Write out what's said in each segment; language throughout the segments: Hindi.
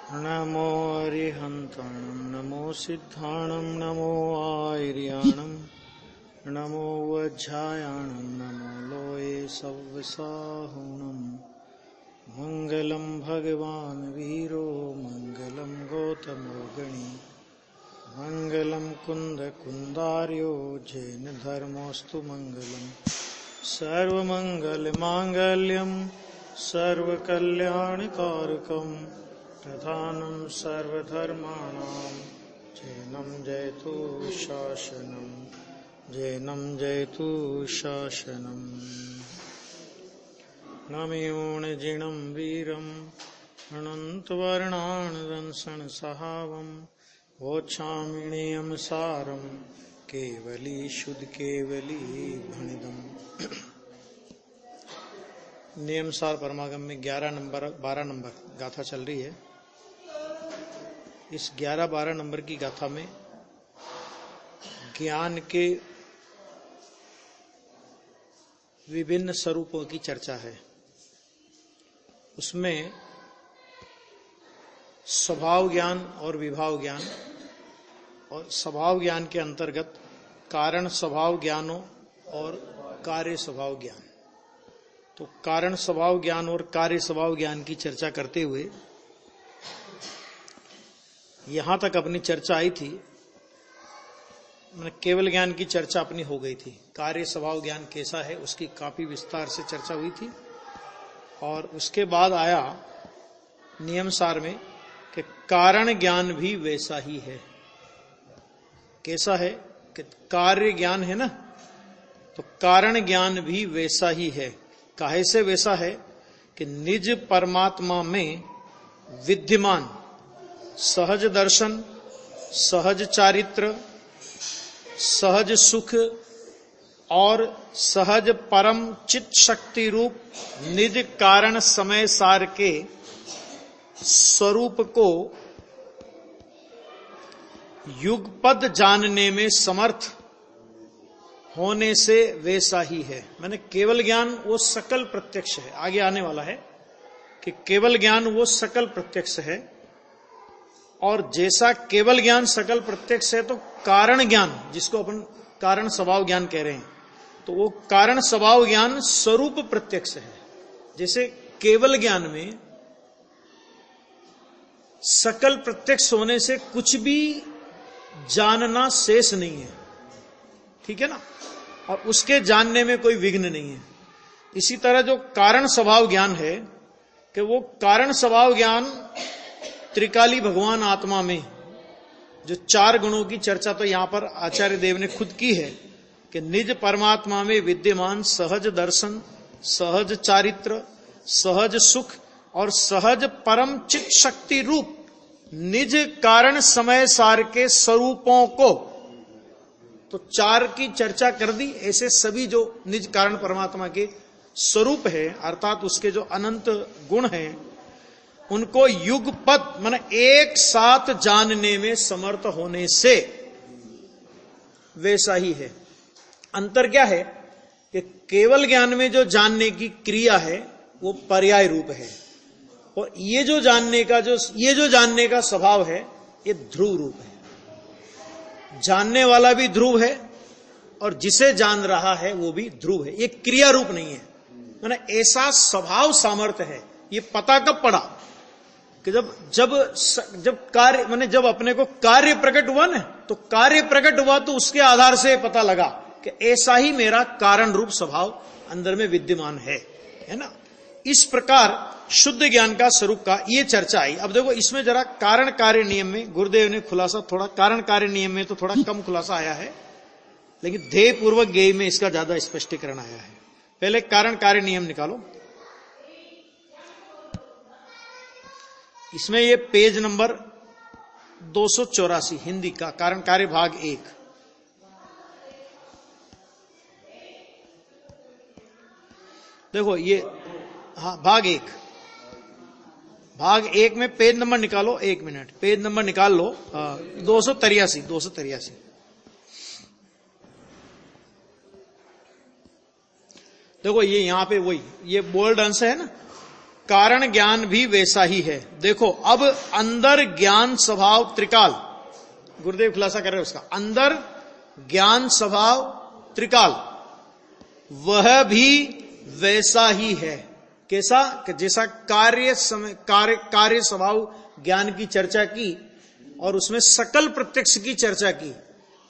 नमो अरिहन्ताणं नमो सिद्धाणं नमो आयर्याणं नमो वज्रायाणं नमो लोये सव्यसाहुणं मङ्गलं भगवान् वीरो मङ्गलं गौतमो गणी मङ्गलं कुन्दकुन्दार्यो जैन धर्मोऽस्तु मङ्गलम् सर्वमङ्गलमाङ्गल्यं सर्वकल्याणकारकं प्रधानं सर्वधर्माणां जैनं जयतु शासनं जैनं जयतु शासनम् नमयोणजिनं वीरम् अनन्तवर्णानदंसनसहावं वोच्छामिणीयं सारं केवली शुद्ध केवली भणिदम्। नियम सार परमागम में 11 नंबर 12 नंबर गाथा चल रही है। इस 11-12 नंबर की गाथा में ज्ञान के विभिन्न स्वरूपों की चर्चा है। उसमें स्वभाव ज्ञान और विभाव ज्ञान और स्वभाव ज्ञान के अंतर्गत कारण स्वभाव ज्ञानों और कार्य स्वभाव ज्ञान। तो कारण स्वभाव ज्ञान और कार्य स्वभाव ज्ञान की चर्चा करते हुए यहां तक अपनी चर्चा आई थी। केवल ज्ञान की चर्चा अपनी हो गई थी। कार्य स्वभाव ज्ञान कैसा है उसकी काफी विस्तार से चर्चा हुई थी। और उसके बाद आया नियम सार में कि कारण ज्ञान भी वैसा ही है। कैसा है कि कार्य ज्ञान है ना, तो कारण ज्ञान भी वैसा ही है। काहे से वैसा है कि निज परमात्मा में विद्यमान सहज दर्शन, सहज चारित्र, सहज सुख और सहज परम चित्त शक्ति रूप निज कारण समय सार के स्वरूप को युगपद जानने में समर्थ होने से वैसा ही है। मैंने केवल ज्ञान वो सकल प्रत्यक्ष है। आगे आने वाला है कि केवल ज्ञान वो सकल प्रत्यक्ष है। और जैसा केवल ज्ञान सकल प्रत्यक्ष है तो कारण ज्ञान, जिसको अपन कारण स्वभाव ज्ञान कह रहे हैं, तो वो कारण स्वभाव ज्ञान स्वरूप प्रत्यक्ष है। जैसे केवल ज्ञान में सकल प्रत्यक्ष होने से कुछ भी जानना शेष नहीं है, ठीक है ना, और उसके जानने में कोई विघ्न नहीं है। इसी तरह जो कारण स्वभाव ज्ञान है कि वो कारण स्वभाव ज्ञान त्रिकाली भगवान आत्मा में जो 4 गुणों की चर्चा तो यहां पर आचार्य देव ने खुद की है कि निज परमात्मा में विद्यमान सहज दर्शन, सहज चारित्र, सहज सुख और सहज परम चित्त शक्ति रूप निज कारण समय सार के स्वरूपों को, तो 4 की चर्चा कर दी। ऐसे सभी जो निज कारण परमात्मा के स्वरूप है अर्थात उसके जो अनंत गुण हैं उनको युगपद माने एक साथ जानने में समर्थ होने से वैसा ही है। अंतर क्या है कि केवल ज्ञान में जो जानने की क्रिया है वो पर्याय रूप है और ये जो जानने का स्वभाव है ये ध्रुव रूप है। जानने वाला भी ध्रुव है और जिसे जान रहा है वो भी ध्रुव है। ये क्रिया रूप नहीं है। माने ऐसा स्वभाव सामर्थ्य है। ये पता कब पड़ा कि जब कार्य माने जब अपने को कार्य प्रकट हुआ ना, तो कार्य प्रकट हुआ तो उसके आधार से पता लगा कि ऐसा ही मेरा कारण रूप स्वभाव अंदर में विद्यमान है ना। इस प्रकार शुद्ध ज्ञान का स्वरूप का ये चर्चा आई। अब देखो इसमें जरा कारण कार्य नियम में गुरुदेव ने खुलासा थोड़ा, कारण कार्य नियम में तो थोड़ा कम खुलासा आया है, लेकिन ध्येय पूर्वक ज्ञेय में इसका ज्यादा स्पष्टीकरण आया है। पहले कारण कार्य नियम निकालो। इसमें ये पेज नंबर 284 हिंदी का कारण कार्य भाग 1। देखो ये हाँ भाग 1 में पेज नंबर निकालो। 1 मिनट, पेज नंबर निकाल लो। 283। देखो ये यहां पे वही ये बोल्ड अंश है ना, कारण ज्ञान भी वैसा ही है। देखो अब अंदर ज्ञान स्वभाव त्रिकाल, गुरुदेव खुलासा कर रहे हैं उसका, अंदर ज्ञान स्वभाव त्रिकाल वह भी वैसा ही है। कैसा? कि जैसा कार्य स्वभाव ज्ञान की चर्चा की और उसमें सकल प्रत्यक्ष की चर्चा की,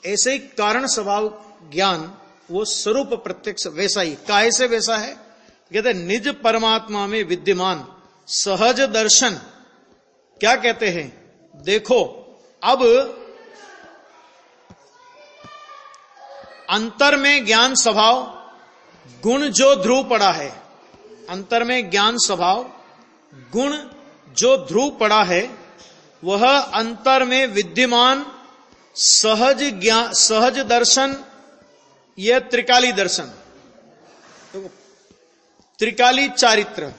ऐसे ही कारण स्वभाव ज्ञान वो स्वरूप प्रत्यक्ष वैसा ही। काहे से वैसा है? कहते निज परमात्मा में विद्यमान सहज दर्शन। क्या कहते हैं? देखो अब अंतर में ज्ञान स्वभाव गुण जो ध्रुव पड़ा है, अंतर में ज्ञान स्वभाव गुण जो ध्रुव पड़ा है, वह अंतर में विद्यमान सहज दर्शन, यह त्रिकाली दर्शन, त्रिकाली चारित्र,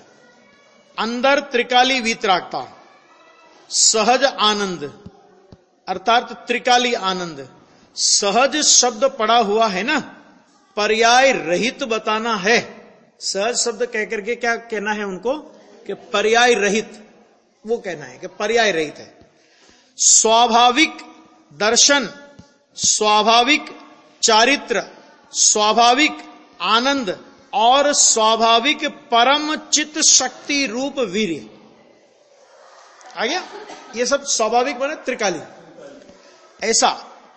अंदर त्रिकाली वीतरागता, सहज आनंद अर्थात त्रिकाली आनंद। सहज शब्द पड़ा हुआ है ना, पर्याय रहित बताना है। सहज शब्द कह करके क्या कहना है उनको? कि पर्याय रहित, वो कहना है कि पर्याय रहित है। स्वाभाविक दर्शन, स्वाभाविक चारित्र, स्वाभाविक आनंद और स्वाभाविक परम चित्त शक्ति रूप वीर्य। आ गया? ये सब स्वाभाविक बने त्रिकाली। ऐसा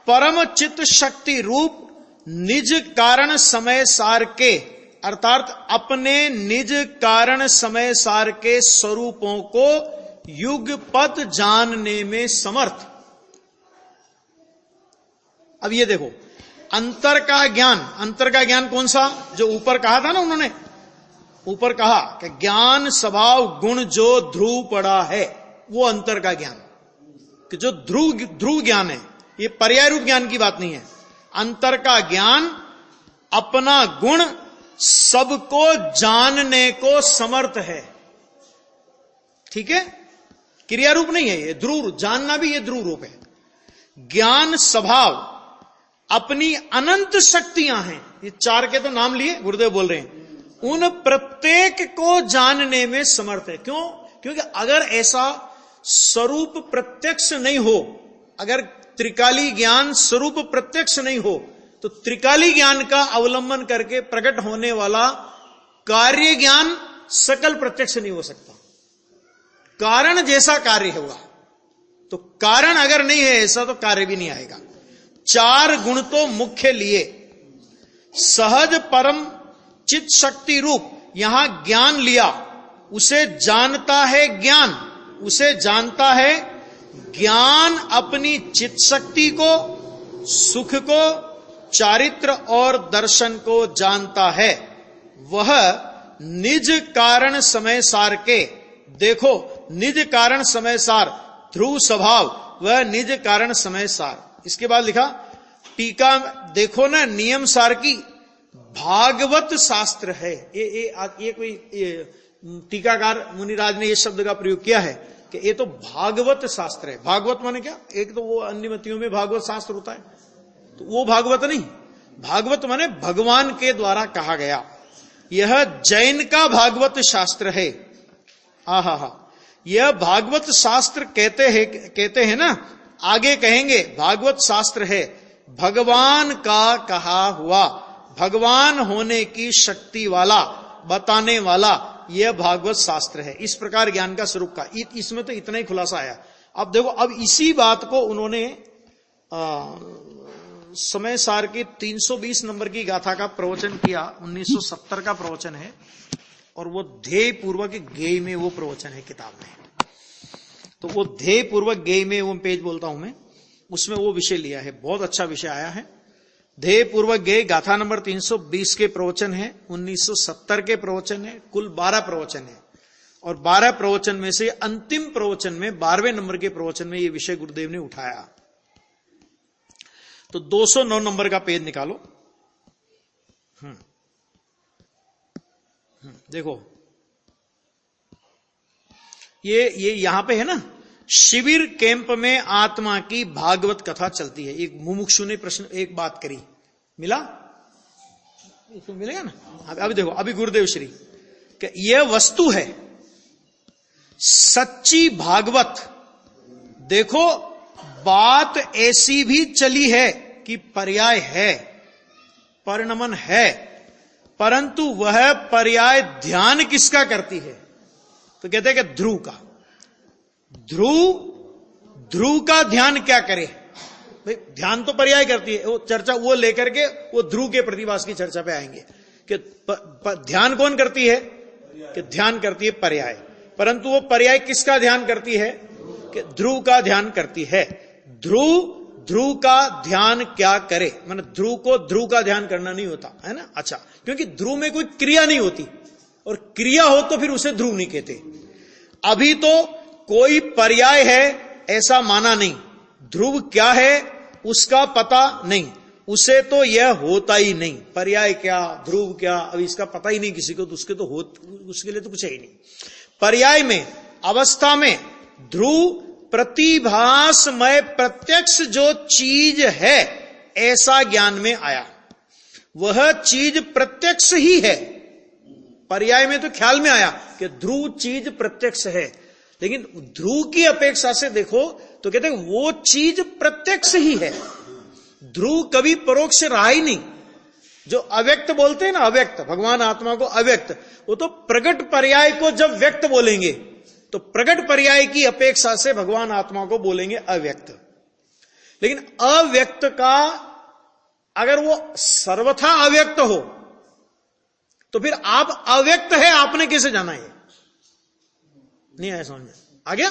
परम चित्त शक्ति रूप निज कारण समय सार के, अर्थात अपने निज कारण समय सार के स्वरूपों को युगपत जानने में समर्थ। अब ये देखो, अंतर का ज्ञान कौन सा? जो ऊपर कहा था ना उन्होंने, ऊपर कहा कि ज्ञान स्वभाव गुण जो ध्रुव पड़ा है, वो अंतर का ज्ञान, कि जो ध्रुव ज्ञान है, ये पर्याय रूप ज्ञान की बात नहीं है। अंतर का ज्ञान अपना गुण सबको जानने को समर्थ है। ठीक है? क्रिया रूप नहीं है ये, ध्रुव, जानना भी ये ध्रुव रूप है। ज्ञान स्वभाव अपनी अनंत शक्तियां हैं, ये चार के तो नाम लिए गुरुदेव बोल रहे हैं, उन प्रत्येक को जानने में समर्थ है। क्यों? क्योंकि अगर ऐसा स्वरूप प्रत्यक्ष नहीं हो, अगर त्रिकाली ज्ञान स्वरूप प्रत्यक्ष नहीं हो, तो त्रिकाली ज्ञान का अवलंबन करके प्रकट होने वाला कार्य ज्ञान सकल प्रत्यक्ष नहीं हो सकता। कारण जैसा कार्य होगा, तो कारण अगर नहीं है ऐसा, तो कार्य भी नहीं आएगा। चार गुण तो मुख्य लिए, सहज परम चित्त शक्ति रूप यहां ज्ञान लिया, उसे जानता है ज्ञान, उसे जानता है ज्ञान अपनी चित्त शक्ति को, सुख को, चारित्र और दर्शन को जानता है। वह निज कारण समय सार के, देखो निज कारण समय सार ध्रुव स्वभाव, वह निज कारण समय सार। इसके बाद लिखा टीका, देखो ना नियम सार की, भागवत शास्त्र है। ये कोई टीकाकार मुनिराज ने ये शब्द का प्रयोग किया है कि ये तो भागवत शास्त्र है। भागवत माने क्या? एक तो वो अन्य मतियों में भागवत शास्त्र होता है, तो वो भागवत नहीं, भागवत माने भगवान के द्वारा कहा गया। यह जैन का भागवत शास्त्र है। आहा, यह भागवत शास्त्र कहते हैं ना, आगे कहेंगे भागवत शास्त्र है भगवान का कहा हुआ, भगवान होने की शक्ति वाला, बताने वाला, यह भागवत शास्त्र है। इस प्रकार ज्ञान का स्वरूप का, इसमें तो इतना ही खुलासा आया। अब देखो, अब इसी बात को उन्होंने समय सार की 320 नंबर की गाथा का प्रवचन किया, 1970 का प्रवचन है, और वो ध्येय पूर्वक गेय में वो प्रवचन है किताब में। तो वो ध्येय पूर्वक गेय में वो पेज बोलता हूं मैं, उसमें वो विषय लिया है, बहुत अच्छा विषय आया है। ध्येय पूर्वक गेय गाथा नंबर 320 के प्रवचन है, 1970 के प्रवचन है, कुल 12 प्रवचन है, और 12 प्रवचन में से अंतिम प्रवचन में 12वें नंबर के प्रवचन में ये विषय गुरुदेव ने उठाया। तो 209 नंबर का पेज निकालो। देखो ये यहां पे है ना, शिविर कैंप में आत्मा की भागवत कथा चलती है। एक मुमुक्षु ने प्रश्न, एक बात करी, मिला? इसको मिलेगा ना? अभी देखो, अभी गुरुदेव श्री कि यह वस्तु है, सच्ची भागवत। देखो बात ऐसी भी चली है कि पर्याय है, परिणमन है, परंतु वह पर्याय ध्यान किसका करती है? तो कहते हैं कि ध्रुव का। ध्रुव का ध्यान क्या करे भाई? ध्यान तो पर्याय करती है, वो चर्चा वो लेकर के वो ध्रुव के प्रतिभास की चर्चा पे आएंगे कि ध्यान कौन करती है? कि ध्यान करती है पर्याय, परंतु वो पर्याय किसका ध्यान करती है? कि ध्रुव का ध्यान करती है। ध्रुव का ध्यान क्या करे? माने ध्रुव को ध्रुव का ध्यान करना नहीं होता है ना। अच्छा, क्योंकि ध्रुव में कोई क्रिया नहीं होती, और क्रिया हो तो फिर उसे ध्रुव नहीं कहते। अभी तो कोई पर्याय है ऐसा माना नहीं, ध्रुव क्या है उसका पता नहीं, उसे तो यह होता ही नहीं। पर्याय क्या, ध्रुव क्या, अभी इसका पता ही नहीं किसी को, तो उसके लिए तो कुछ है ही नहीं। पर्याय में अवस्था में ध्रुव प्रतिभासमय प्रत्यक्ष जो चीज है ऐसा ज्ञान में आया, वह चीज प्रत्यक्ष ही है। पर्याय में तो ख्याल में आया कि ध्रुव चीज प्रत्यक्ष है, लेकिन ध्रुव की अपेक्षा से देखो तो कहते हैं वो चीज प्रत्यक्ष ही है। ध्रुव कभी परोक्ष रहा ही नहीं। जो अव्यक्त बोलते हैं ना, अव्यक्त, भगवान आत्मा को अव्यक्त, वो तो प्रगट पर्याय को जब व्यक्त बोलेंगे तो प्रगट पर्याय की अपेक्षा से भगवान आत्मा को बोलेंगे अव्यक्त। लेकिन अव्यक्त का अगर वो सर्वथा अव्यक्त हो तो फिर आप अव्यक्त है आपने कैसे जाना? है नहीं आया समझ में? आ गया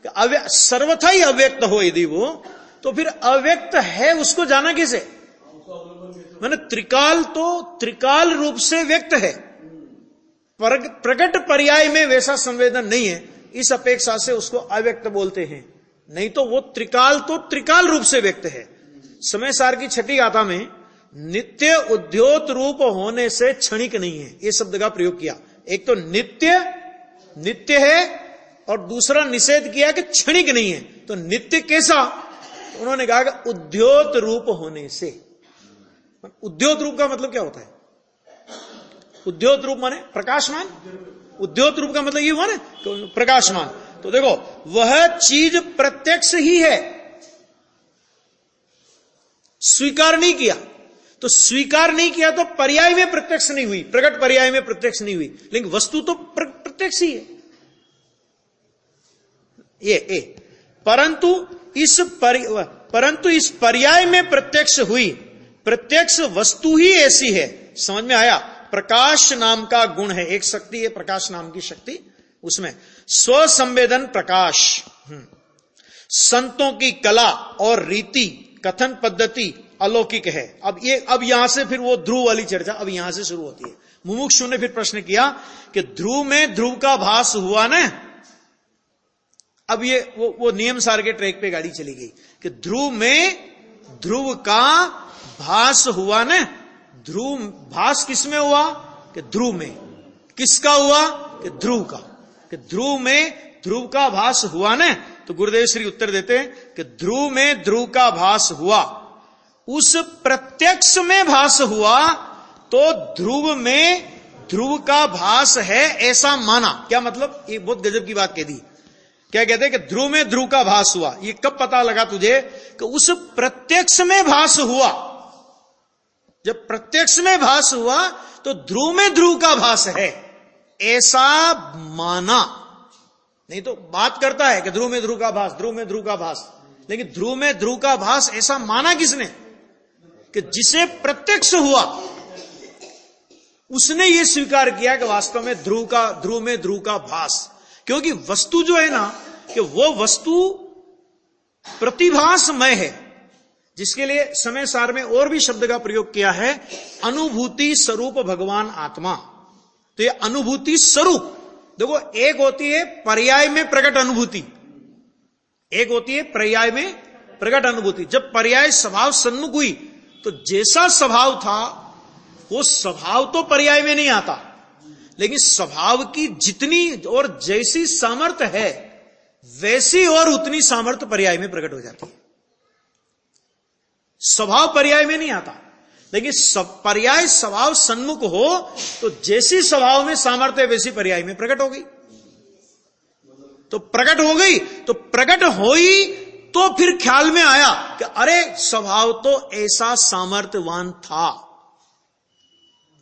कि सर्वथा ही अव्यक्त हो यदि वो, तो फिर अव्यक्त है उसको जाना कैसे? माने त्रिकाल तो त्रिकाल रूप से व्यक्त है, प्रगट पर्याय में वैसा संवेदन नहीं है, इस अपेक्षा से उसको अव्यक्त बोलते हैं। नहीं तो वो त्रिकाल तो त्रिकाल रूप से व्यक्त है। समय सार की छठी गाथा में नित्य उद्योत रूप होने से क्षणिक नहीं है, ये शब्द का प्रयोग किया। एक तो नित्य है और दूसरा निषेध किया कि क्षणिक नहीं है। तो नित्य कैसा? उन्होंने कहा कि उद्योत रूप होने से। उद्योत रूप का मतलब क्या होता है? उद्योत रूप माने प्रकाशमान। उद्योत रूप का मतलब ये हुआ ना प्रकाशमान। तो देखो वह चीज प्रत्यक्ष ही है, स्वीकार नहीं किया। तो स्वीकार नहीं किया तो पर्याय में प्रत्यक्ष नहीं हुई, प्रगट पर्याय में प्रत्यक्ष नहीं हुई, लेकिन वस्तु तो प्रत्यक्ष ही है। ये परंतु इस पर्याय में प्रत्यक्ष हुई, प्रत्यक्ष वस्तु ही ऐसी है। समझ में आया? प्रकाश नाम का गुण है, एक शक्ति है प्रकाश नाम की शक्ति, उसमें स्वसंवेदन प्रकाश। संतों की कला और रीति कथन पद्धति अलौकिक है। अब यहां से फिर वो ध्रुव वाली चर्चा अब यहां से शुरू होती है। मुमुक्षु ने फिर प्रश्न किया कि ध्रुव में ध्रुव का भास हुआ ना। अब ये वो नियम सार के ट्रैक पे गाड़ी चली गई कि ध्रुव में ध्रुव का भास हुआ ना। ध्रुव भास किसमें हुआ? कि ध्रुव में। किसका हुआ? कि ध्रुव का। कि ध्रुव में ध्रुव का भास हुआ ना। तो गुरुदेव श्री उत्तर देते हैं कि ध्रुव में ध्रुव का भास हुआ, उस प्रत्यक्ष में भास हुआ, तो ध्रुव में ध्रुव का भास है ऐसा माना। क्या मतलब? ये बहुत गजब की बात कह दी। क्या कहते हैं कि ध्रुव में ध्रुव का भास हुआ। ये कब पता लगा तुझे? कि उस प्रत्यक्ष में भास हुआ। जब प्रत्यक्ष में भास हुआ तो ध्रुव में ध्रुव का भास है ऐसा माना। नहीं तो बात करता है कि ध्रुव में ध्रुव का भास, ध्रुव में ध्रुव का भास, लेकिन ध्रुव में ध्रुव का भास ऐसा माना किसने? कि जिसे प्रत्यक्ष हुआ उसने ये स्वीकार किया कि वास्तव में ध्रुव में ध्रुव का भास। क्योंकि वस्तु जो है ना, कि वो वस्तु प्रतिभासमय है, जिसके लिए समय सार में और भी शब्द का प्रयोग किया है, अनुभूति स्वरूप भगवान आत्मा। तो ये अनुभूति स्वरूप, देखो एक होती है पर्याय में प्रकट अनुभूति, एक होती है पर्याय में प्रकट अनुभूति। जब पर्याय स्वभाव सन्मुख हुई तो जैसा स्वभाव था वो स्वभाव तो पर्याय में नहीं आता, लेकिन स्वभाव की जितनी और जैसी सामर्थ्य है वैसी और उतनी सामर्थ्य पर्याय में प्रकट हो जाती है। स्वभाव पर्याय में नहीं आता, लेकिन पर्याय स्वभाव सन्मुख हो तो जैसी स्वभाव में सामर्थ्य वैसी पर्याय में प्रकट हो गई। तो प्रकट हो गई, तो प्रकट हुई तो फिर ख्याल में आया कि अरे स्वभाव तो ऐसा सामर्थ्यवान था,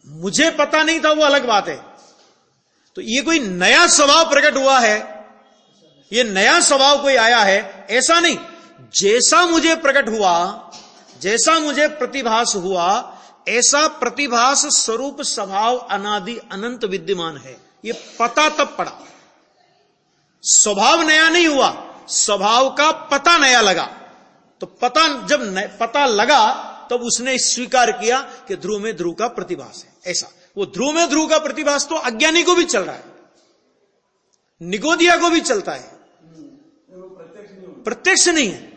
मुझे पता नहीं था, वो अलग बात है। तो ये कोई नया स्वभाव प्रकट हुआ है, ये नया स्वभाव कोई आया है, ऐसा नहीं। जैसा मुझे प्रकट हुआ, जैसा मुझे प्रतिभास हुआ, ऐसा प्रतिभास स्वरूप स्वभाव अनादि अनंत विद्यमान है, ये पता तब पड़ा। स्वभाव नया नहीं हुआ, स्वभाव का पता नया लगा। तो पता जब पता लगा तब उसने स्वीकार किया कि ध्रुव में ध्रुव का प्रतिभास है। ऐसा वो ध्रुव में ध्रुव का प्रतिभास तो अज्ञानी को भी चल रहा है, निगोदिया को भी चलता है, प्रत्यक्ष नहीं है।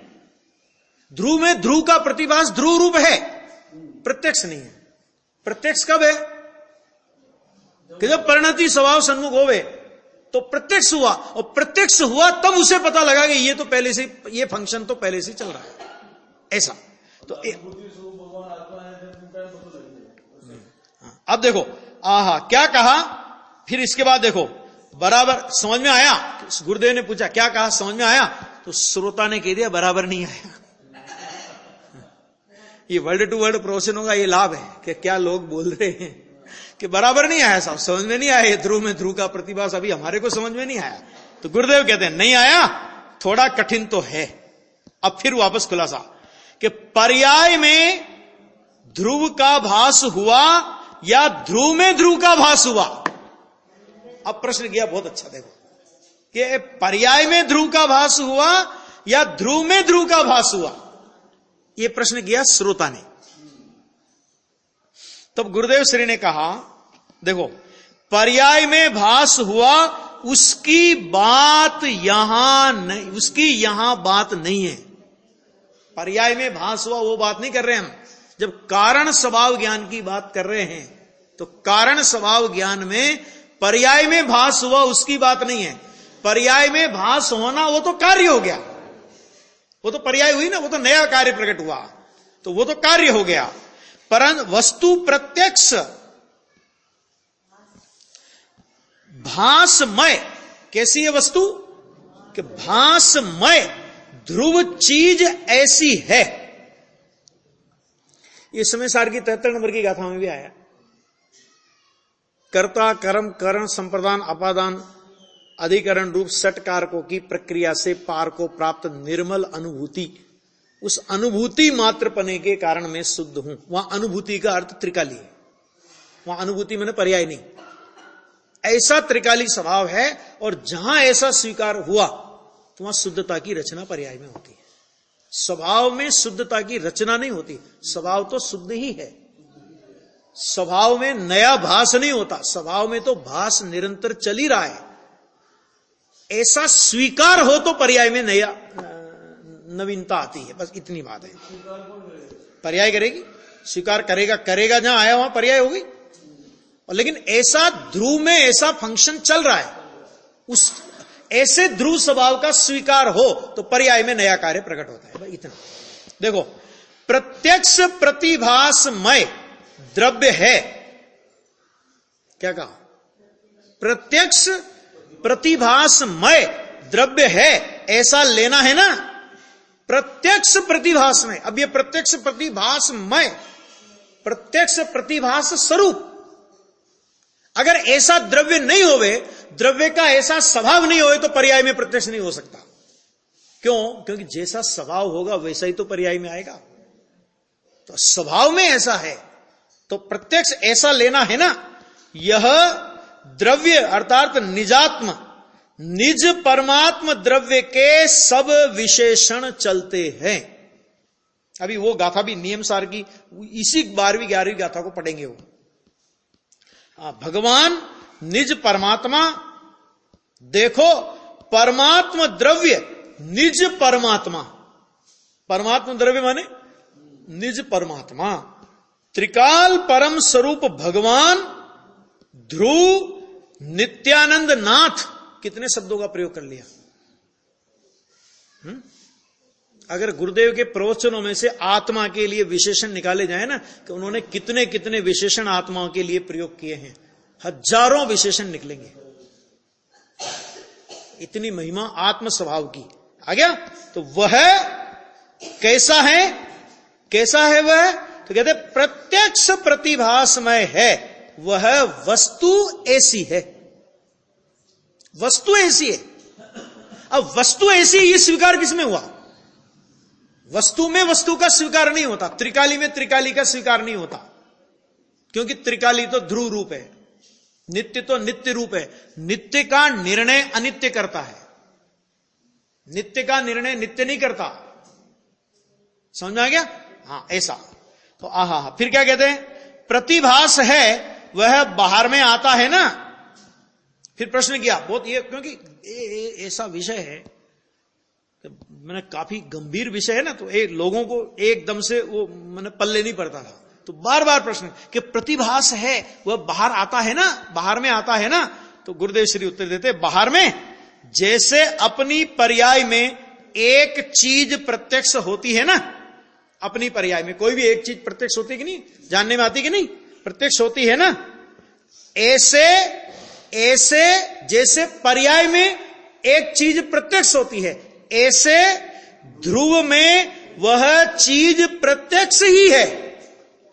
ध्रुव में ध्रुव का प्रतिभास ध्रुव रूप है, प्रत्यक्ष नहीं है। प्रत्यक्ष कब है कि जब परिणति स्वभाव सन्मुख होवे तो प्रत्यक्ष हुआ, और प्रत्यक्ष हुआ तब उसे पता लगा कि ये तो पहले से, ये फंक्शन तो पहले से चल रहा है। ऐसा तो अब देखो आहा क्या कहा, फिर इसके बाद देखो बराबर समझ में आया। गुरुदेव ने पूछा क्या कहा, समझ में आया? तो श्रोता ने कह दिया बराबर नहीं आया। ये वर्ड टू वर्ड प्रोसेन होगा, ये लाभ है कि क्या लोग बोल रहे हैं कि बराबर नहीं आया, साहब समझ में नहीं आया, ये ध्रुव में ध्रुव का प्रतिभास अभी हमारे को समझ में नहीं आया। तो गुरुदेव कहते हैं नहीं आया, थोड़ा कठिन तो है। अब फिर वापस खुलासा कि पर्याय में ध्रुव का भास हुआ या ध्रुव में ध्रुव का भास हुआ। अब प्रश्न किया बहुत अच्छा, देखो कि पर्याय में ध्रुव का भास हुआ या ध्रुव में ध्रुव का भास हुआ, यह प्रश्न किया श्रोता ने। तब गुरुदेव श्री ने कहा देखो पर्याय में भास हुआ, उसकी बात यहां नहीं, उसकी यहां बात नहीं है। पर्याय में भास हुआ वो बात नहीं कर रहे हम। जब कारण स्वभाव ज्ञान की बात कर रहे हैं तो कारण स्वभाव ज्ञान में पर्याय में भास हुआ उसकी बात नहीं है। पर्याय में भास होना वो तो कार्य हो गया, वो तो पर्याय हुई ना, वो तो नया कार्य प्रकट हुआ, तो वो तो कार्य हो गया। परंतु वस्तु प्रत्यक्ष भासमय, कैसी है वस्तु कि भासमय ध्रुव चीज ऐसी है। इस समय सार की 73 नंबर की गाथा में भी आया, कर्ता कर्म करण संप्रदान अपादान अधिकरण रूप सट कारकों की प्रक्रिया से पार को प्राप्त निर्मल अनुभूति, उस अनुभूति मात्र पने के कारण मैं शुद्ध हूं। वहां अनुभूति का अर्थ त्रिकाली है, वहां अनुभूति मैंने पर्याय नहीं, ऐसा त्रिकाली स्वभाव है। और जहां ऐसा स्वीकार हुआ तो वहां शुद्धता की रचना पर्याय में होती है। स्वभाव में शुद्धता की रचना नहीं होती, स्वभाव तो शुद्ध ही है। स्वभाव में नया भास नहीं होता, स्वभाव में तो भास निरंतर चल ही रहा है। ऐसा स्वीकार हो तो पर्याय में नया नवीनता आती है, बस इतनी बात है। पर्याय करेगी, स्वीकार करेगा, करेगा जहां आया वहां पर्याय होगी। और लेकिन ऐसा ध्रुव में ऐसा फंक्शन चल रहा है, उस ऐसे ध्रुव स्वभाव का स्वीकार हो तो पर्याय में नया कार्य प्रकट होता है, इतना। देखो प्रत्यक्ष प्रतिभासमय द्रव्य है, क्या कहा? प्रत्यक्ष प्रतिभासमय द्रव्य है, ऐसा लेना है ना। प्रत्यक्ष प्रतिभासमय, अब ये प्रत्यक्ष प्रतिभासमय, प्रत्यक्ष प्रतिभास स्वरूप, अगर ऐसा द्रव्य नहीं होवे, द्रव्य का ऐसा स्वभाव नहीं होवे तो पर्याय में प्रत्यक्ष नहीं हो सकता। क्यों? क्योंकि जैसा स्वभाव होगा वैसा ही तो पर्याय में आएगा। तो स्वभाव में ऐसा है तो प्रत्यक्ष ऐसा लेना है ना। यह द्रव्य अर्थात निजात्म, निज परमात्म द्रव्य के सब विशेषण चलते हैं। अभी वो गाथा भी नियम सार की इसी 12वीं 11वीं गाथा को पढ़ेंगे। वो भगवान निज परमात्मा, देखो परमात्म द्रव्य निज परमात्मा, परमात्म द्रव्य माने निज परमात्मा, त्रिकाल परम स्वरूप भगवान, ध्रुव, नित्यानंद नाथ, कितने शब्दों का प्रयोग कर लिया। अगर गुरुदेव के प्रवचनों में से आत्मा के लिए विशेषण निकाले जाए ना, कि उन्होंने कितने कितने विशेषण आत्माओं के लिए प्रयोग किए हैं, हजारों विशेषण निकलेंगे। इतनी महिमा आत्म स्वभाव की। आ गया? तो वह कैसा है? कैसा है वह? तो कहते प्रत्यक्ष प्रतिभासमय है, वह वस्तु ऐसी है। वस्तु ऐसी है। अब वस्तु ऐसी, ये स्वीकार किसमें हुआ? वस्तु में वस्तु का स्वीकार नहीं होता, त्रिकाली में त्रिकाली का स्वीकार नहीं होता, क्योंकि त्रिकाली तो ध्रुव रूप है, नित्य तो नित्य रूप है। नित्य का निर्णय अनित्य करता है, नित्य का निर्णय नित्य नहीं करता। समझ आ गया? हाँ, ऐसा। तो आहा, फिर क्या कहते हैं? प्रतिभास है, वह बाहर में आता है ना। फिर प्रश्न किया बहुत, ये क्योंकि ऐसा विषय है, मैंने काफी गंभीर विषय है ना, तो लोगों को एकदम से वो मैंने पल्ले नहीं पड़ता था, तो बार बार प्रश्न कि प्रतिभास है, वह बाहर आता है ना, बाहर में आता है ना। तो गुरुदेव श्री उत्तर देते, बाहर में जैसे अपनी पर्याय में एक चीज प्रत्यक्ष होती है ना, अपनी पर्याय में कोई भी एक चीज प्रत्यक्ष होती है कि नहीं, जानने में आती कि नहीं, प्रत्यक्ष होती है ना, ऐसे ऐसे जैसे पर्याय में एक चीज प्रत्यक्ष होती है, ऐसे ध्रुव में वह चीज प्रत्यक्ष ही है।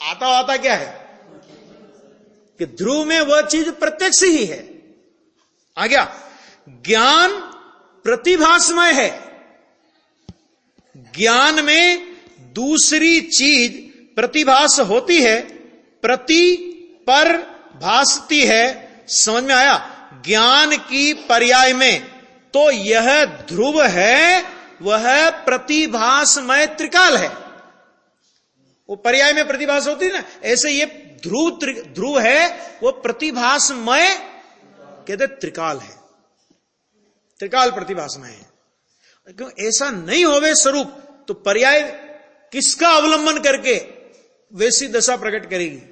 आता क्या है कि ध्रुव में वह चीज प्रत्यक्ष ही है। आ गया? ज्ञान प्रतिभासमय है, ज्ञान में दूसरी चीज प्रतिभास होती है, प्रति पर भासती है। समझ में आया? ज्ञान की पर्याय में तो यह ध्रुव है, वह प्रतिभासमय त्रिकाल है। वो पर्याय में प्रतिभास होती है ना, ऐसे ये ध्रुव है, वो प्रतिभासमय कहते त्रिकाल है, त्रिकाल प्रतिभासमय है। क्यों ऐसा नहीं होवे स्वरूप, तो पर्याय किसका अवलंबन करके वैसी दशा प्रकट करेगी?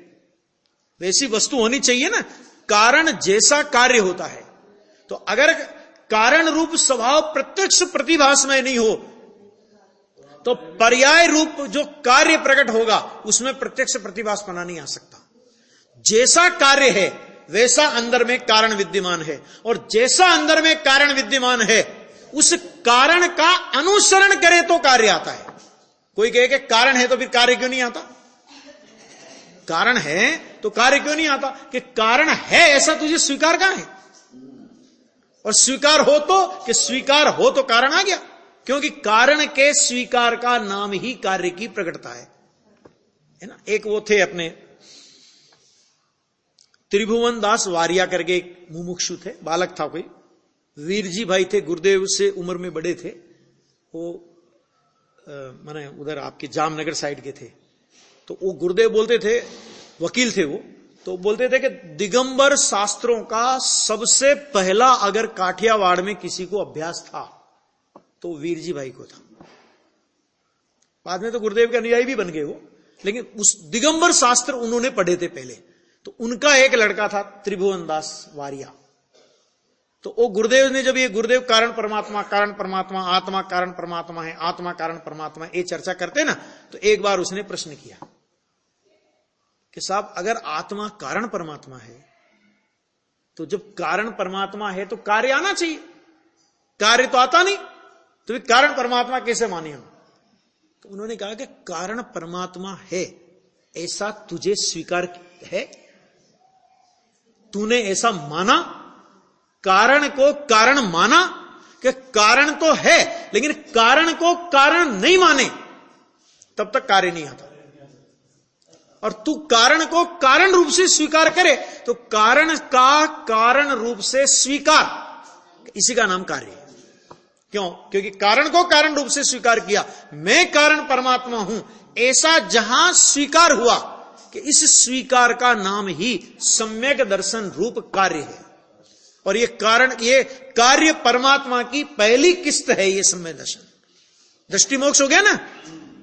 वैसी वस्तु होनी चाहिए ना, कारण जैसा कार्य होता है। तो अगर कारण रूप स्वभाव प्रत्यक्ष प्रतिभासमय नहीं हो, तो पर्याय रूप जो कार्य प्रकट होगा उसमें प्रत्यक्ष प्रतिभासपना नहीं आ सकता। जैसा कार्य है वैसा अंदर में कारण विद्यमान है, और जैसा अंदर में कारण विद्यमान है उस कारण का अनुसरण करे तो कार्य आता है। कोई कहे कि कारण है तो फिर कार्य क्यों नहीं आता? कारण है तो कार्य क्यों नहीं आता? कि कारण है ऐसा तुझे स्वीकार कहां है? और स्वीकार हो तो, कि स्वीकार हो तो कारण आ गया, क्योंकि कारण के स्वीकार का नाम ही कार्य की प्रकटता है ना। एक वो थे अपने त्रिभुवन दास वारिया करके एक मुमुक्षु थे, बालक था कोई, वीरजी भाई थे, गुरुदेव से उम्र में बड़े थे। वो माने उधर आपके जामनगर साइड के थे। तो वो गुरुदेव बोलते थे, वकील थे वो, तो बोलते थे कि दिगंबर शास्त्रों का सबसे पहला अगर काठियावाड़ में किसी को अभ्यास था तो वीरजी भाई को था। बाद में तो गुरुदेव के अनुयायी भी बन गए वो, लेकिन उस दिगंबर शास्त्र उन्होंने पढ़े थे पहले। तो उनका एक लड़का था त्रिभुवन दास वारिया। तो वो गुरुदेव ने जब ये गुरुदेव कारण परमात्मा आत्मा कारण परमात्मा है, आत्मा कारण परमात्मा, ये चर्चा करते ना, तो एक बार उसने प्रश्न किया कि साहब अगर आत्मा कारण परमात्मा है तो जब कारण परमात्मा है तो कार्य आना चाहिए, कार्य तो आता नहीं, तो कारण परमात्मा कैसे माने हम? तो उन्होंने कहा कि कारण परमात्मा है ऐसा तुझे स्वीकार है, तूने ऐसा माना, कारण को कारण माना कि कारण तो है, लेकिन कारण को कारण नहीं माने तब तक कार्य नहीं आता। और तू कारण को कारण रूप से स्वीकार करे तो कारण का कारण रूप से स्वीकार, इसी का नाम कार्य है। क्यों? क्योंकि कारण को कारण रूप से स्वीकार किया, मैं कारण परमात्मा हूं, ऐसा जहां स्वीकार हुआ कि इस स्वीकार का नाम ही सम्यक दर्शन रूप कार्य है। और ये कारण, ये कार्य परमात्मा की पहली किस्त है, ये सम्यक दर्शन। दृष्टि मोक्ष हो गया ना,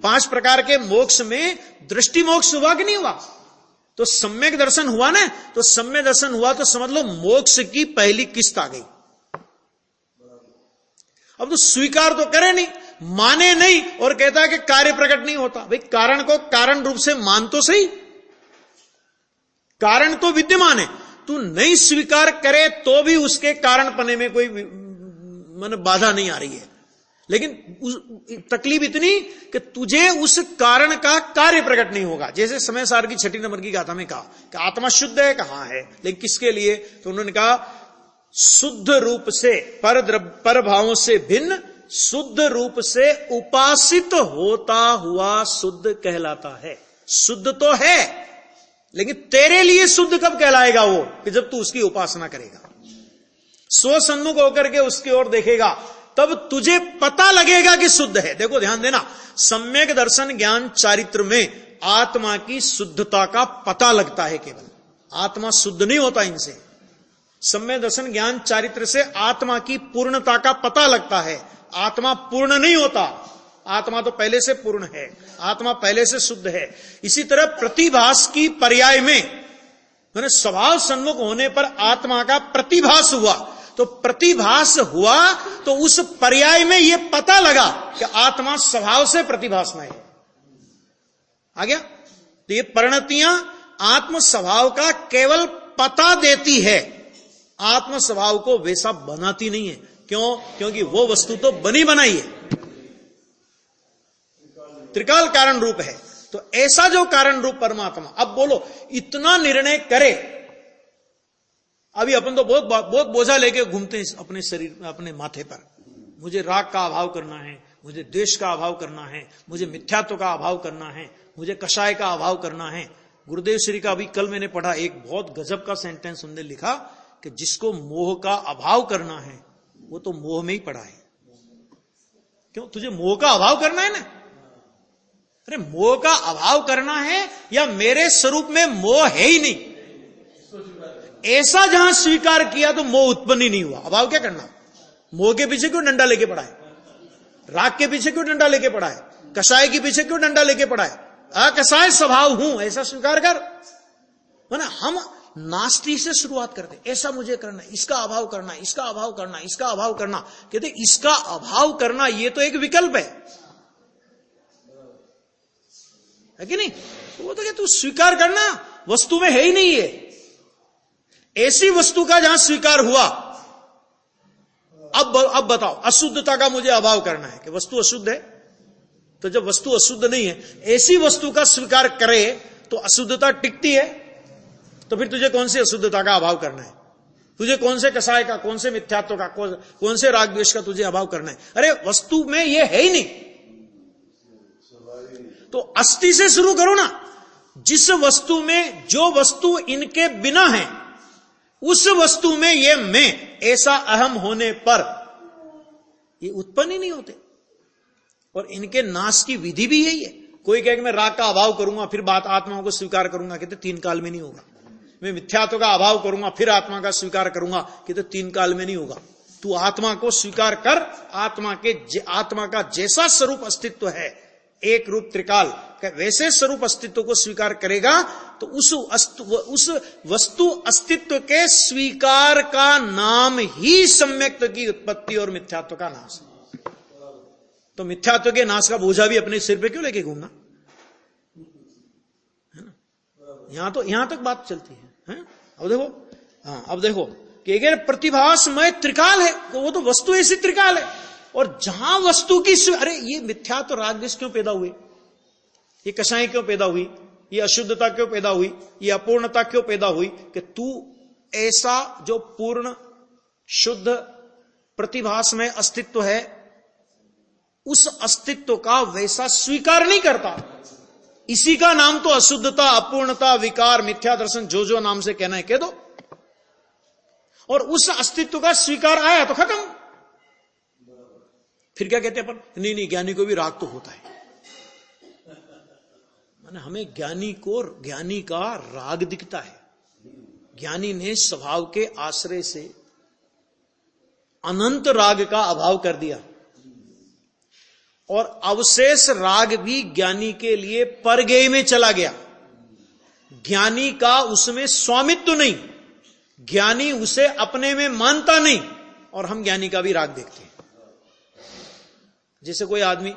5 प्रकार के मोक्ष में दृष्टि मोक्ष हुआ कि नहीं हुआ? तो सम्यक दर्शन हुआ ना, तो सम्यक दर्शन हुआ तो समझ लो मोक्ष की पहली किस्त आ गई। अब तो स्वीकार तो करे नहीं, माने नहीं, और कहता है कि कार्य प्रकट नहीं होता। भाई कारण को कारण रूप से मान तो सही, कारण तो विद्यमान है, तू नहीं स्वीकार करे तो भी उसके कारण पने में कोई मैंने बाधा नहीं आ रही है, लेकिन तकलीफ इतनी कि तुझे उस कारण का कार्य प्रकट नहीं होगा। जैसे समय सार की 6 नंबर की गाथा में कहा कि आत्मा शुद्ध है, कहां है, लेकिन किसके लिए? तो उन्होंने कहा शुद्ध रूप से, पर भावों से भिन्न, शुद्ध रूप से उपासित होता हुआ शुद्ध कहलाता है। शुद्ध तो है, लेकिन तेरे लिए शुद्ध कब कहलाएगा वो? कि जब तू उसकी उपासना करेगा, स्वसन्मुख होकर के उसकी ओर देखेगा, तब तुझे पता लगेगा कि शुद्ध है। देखो ध्यान देना, सम्यक दर्शन ज्ञान चारित्र में आत्मा की शुद्धता का पता लगता है केवल, आत्मा शुद्ध नहीं होता इनसे। सम्यक दर्शन ज्ञान चारित्र से आत्मा की पूर्णता का पता लगता है, आत्मा पूर्ण नहीं होता, आत्मा तो पहले से पूर्ण है, आत्मा पहले से शुद्ध है। इसी तरह प्रतिभास की पर्याय में स्वभाव सन्मुख होने पर आत्मा का प्रतिभास हुआ, तो प्रतिभास हुआ तो उस पर्याय में यह पता लगा कि आत्मा स्वभाव से प्रतिभास में है। आ गया? तो ये परिणतियां आत्म स्वभाव का केवल पता देती है, आत्म स्वभाव को वैसा बनाती नहीं है। क्यों? क्योंकि वो वस्तु तो बनी बनाई है, त्रिकाल कारण रूप है। तो ऐसा जो कारण रूप परमात्मा, अब बोलो इतना निर्णय करे, अभी अपन तो बहुत बोझा लेके घूमते हैं अपने शरीर, अपने माथे पर। मुझे राग का अभाव करना है, मुझे द्वेष का अभाव करना है, मुझे मिथ्यात्व का अभाव करना है, मुझे कषाय का अभाव करना है। गुरुदेव श्री का अभी कल मैंने पढ़ा, एक बहुत गजब का सेंटेंस उन्होंने लिखा कि जिसको मोह का अभाव करना है वो तो मोह में ही पड़ा है। क्यों? तुझे मोह का अभाव करना है ना? अरे मोह का अभाव करना है या मेरे स्वरूप में मोह है ही नहीं, ऐसा जहां स्वीकार किया तो मोह उत्पन्न ही नहीं हुआ। अभाव क्या करना? मोह के पीछे क्यों डंडा लेके पड़ा है? राग के पीछे क्यों डंडा लेके पड़ा है? कषाय के पीछे क्यों डंडा लेके पड़ा है? अकषाय स्वभाव हूं, ऐसा स्वीकार कर। ना हम नास्ति से शुरुआत करते, ऐसा मुझे करना है, इसका अभाव करना, इसका अभाव करना, इसका अभाव करना। कहते इसका अभाव करना ये तो एक विकल्प है कि नहीं? तो वो तो क्या तू स्वीकार करना, वस्तु में है ही नहीं है। ऐसी वस्तु का जहां स्वीकार हुआ, अब बताओ अशुद्धता का मुझे अभाव करना है कि वस्तु अशुद्ध है। तो जब वस्तु अशुद्ध नहीं है, ऐसी वस्तु का स्वीकार करे तो अशुद्धता टिकती है। तो फिर तुझे कौन सी अशुद्धता का अभाव करना है? तुझे कौन से कषाय का, कौन से मिथ्यात्व का, कौन से राग द्वेष का तुझे अभाव करना है? अरे वस्तु में ये है ही नहीं। तो अस्थि से शुरू करो ना। जिस वस्तु में, जो वस्तु इनके बिना है, उस वस्तु में ये मैं, ऐसा अहम होने पर ये उत्पन्न ही नहीं होते। और इनके नाश की विधि भी यही है। कोई कहे कि मैं राग का अभाव करूंगा फिर बात आत्मा को स्वीकार करूंगा, कहते 3 काल में नहीं होगा। मैं मिथ्यात्व का अभाव करूंगा फिर आत्मा का स्वीकार करूंगा, कहते 3 काल में नहीं होगा। तू आत्मा को स्वीकार कर, आत्मा का जैसा स्वरूप अस्तित्व है, एक रूप त्रिकाल, वैसे स्वरूप अस्तित्व को स्वीकार करेगा तो उस वस्तु अस्तित्व के स्वीकार का नाम ही सम्यक्त्व की उत्पत्ति और मिथ्यात्व का नाश है। तो मिथ्यात्व के नाश का बोझा भी अपने सिर पे क्यों लेके घूमना? है ना? यहां तक बात चलती है? अब देखो कि अगर प्रतिभासमय त्रिकाल है, वो तो वस्तु ऐसी त्रिकाल है। और जहां वस्तु की, अरे ये मिथ्यात्व राग द्वेष क्यों पैदा हुए? ये कषाय क्यों पैदा हुई? ये अशुद्धता क्यों पैदा हुई? ये अपूर्णता क्यों पैदा हुई? कि तू ऐसा जो पूर्ण शुद्ध प्रतिभास में अस्तित्व है, उस अस्तित्व का वैसा स्वीकार नहीं करता। इसी का नाम तो अशुद्धता, अपूर्णता, विकार, मिथ्या दर्शन, जो नाम से कहना है कह दो। और उस अस्तित्व का स्वीकार आया तो खत्म। फिर क्या कहते हैं अपन? नहीं, ज्ञानी को भी राग तो होता है। माने हमें ज्ञानी का राग दिखता है। ज्ञानी ने स्वभाव के आश्रय से अनंत राग का अभाव कर दिया, और अवशेष राग भी ज्ञानी के लिए परगेय में चला गया। ज्ञानी का उसमें स्वामित्व नहीं, ज्ञानी उसे अपने में मानता नहीं, और हम ज्ञानी का भी राग देखते हैं। जैसे कोई आदमी,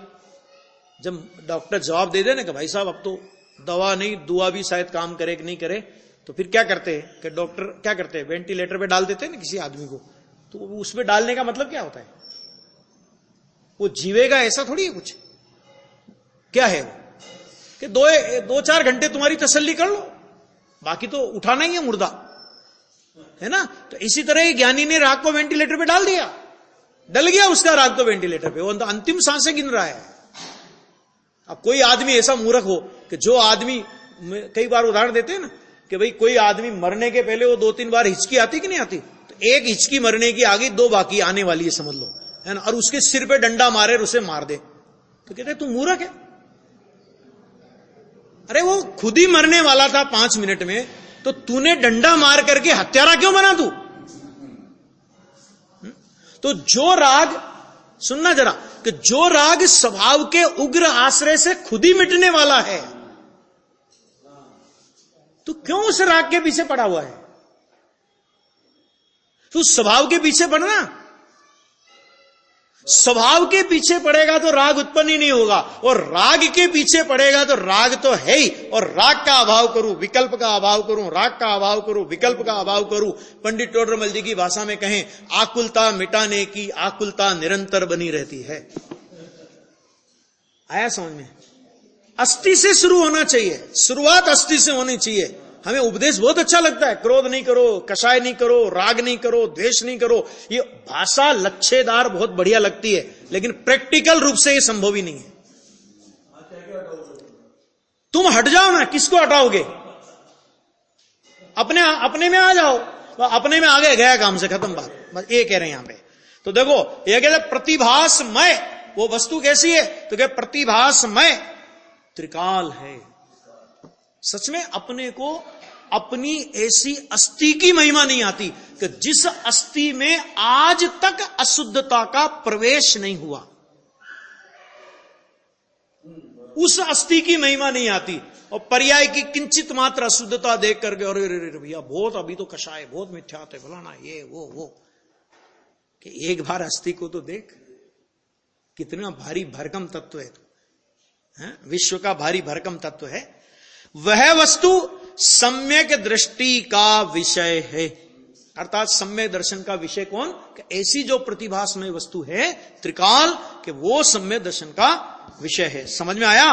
जब डॉक्टर जवाब दे दे ना कि भाई साहब अब तो दवा नहीं दुआ भी शायद काम करे कि नहीं करे, तो फिर क्या करते हैं कि डॉक्टर क्या करते हैं? वेंटिलेटर पे डाल देते हैं ना किसी आदमी को। तो उसमें डालने का मतलब क्या होता है? वो जीवेगा ऐसा थोड़ी है कुछ। क्या है वो कि दो चार घंटे तुम्हारी तसल्ली कर लो, बाकी तो उठाना ही है मुर्दा, है ना। तो इसी तरह ही ज्ञानी ने राग को वेंटिलेटर पे डाल दिया, डल गया उसका राग तो वेंटिलेटर पे, वो अंतिम सांसें गिन रहा है। अब कोई आदमी ऐसा मूर्ख हो कि जो आदमी, कई बार उदाहरण देते हैं ना कि भाई कोई आदमी मरने के पहले वो 2-3 बार हिचकी आती कि नहीं आती, तो एक हिचकी मरने की आ गई, 2 बाकी आने वाली है समझ लो, है ना, और उसके सिर पे डंडा मारे और उसे मार दे, तो कहते तू मूर्ख है। अरे वो खुद ही मरने वाला था 5 मिनट में, तो तूने डंडा मार करके हत्यारा क्यों बना तू? तो जो राग, सुनना जरा, कि जो राग स्वभाव के उग्र आश्रय से खुद ही मिटने वाला है, तो क्यों उस राग के पीछे पड़ा हुआ है? तू स्वभाव के पीछे पड़ना, स्वभाव के पीछे पड़ेगा तो राग उत्पन्न ही नहीं होगा, और राग के पीछे पड़ेगा तो राग तो है ही, और राग का अभाव करूं, विकल्प का अभाव करूं, राग का अभाव करूं, विकल्प का अभाव करूं। पंडित टोडरमल जी की भाषा में कहें, आकुलता मिटाने की आकुलता निरंतर बनी रहती है। आया समझ में? अस्थि से शुरू होना चाहिए, शुरुआत अस्थि से होनी चाहिए। हमें उपदेश बहुत अच्छा लगता है, क्रोध नहीं करो, कषाय नहीं करो, राग नहीं करो, द्वेष नहीं करो, ये भाषा लच्छेदार बहुत बढ़िया लगती है, लेकिन प्रैक्टिकल रूप से ये संभव ही नहीं है। तुम हट जाओ ना, किसको हटाओगे? अपने में आ जाओ, अपने में आ गए, काम से खत्म बात, बस ये कह रहे हैं यहां पे। तो देखो ये कहते प्रतिभासमय, वो वस्तु कैसी है? तो क्या प्रतिभासमय त्रिकाल है। सच में अपने को अपनी ऐसी अस्थि की महिमा नहीं आती कि जिस अस्थि में आज तक अशुद्धता का प्रवेश नहीं हुआ, उस अस्थि की महिमा नहीं आती। और पर्याय की किंचित मात्र अशुद्धता देख करके अरे भैया बहुत अभी तो कषाय, बहुत मिथ्यात है, फलाना ये वो, कि एक बार अस्थि को तो देख, कितना भारी भरकम तत्व है तो, विश्व का भारी भरकम तत्व है। वह वस्तु सम्यक दृष्टि का विषय है, अर्थात सम्यक दर्शन का विषय कौन? कि ऐसी जो प्रतिभासमय वस्तु है त्रिकाल, कि वो सम्यक दर्शन का विषय है। समझ में आया?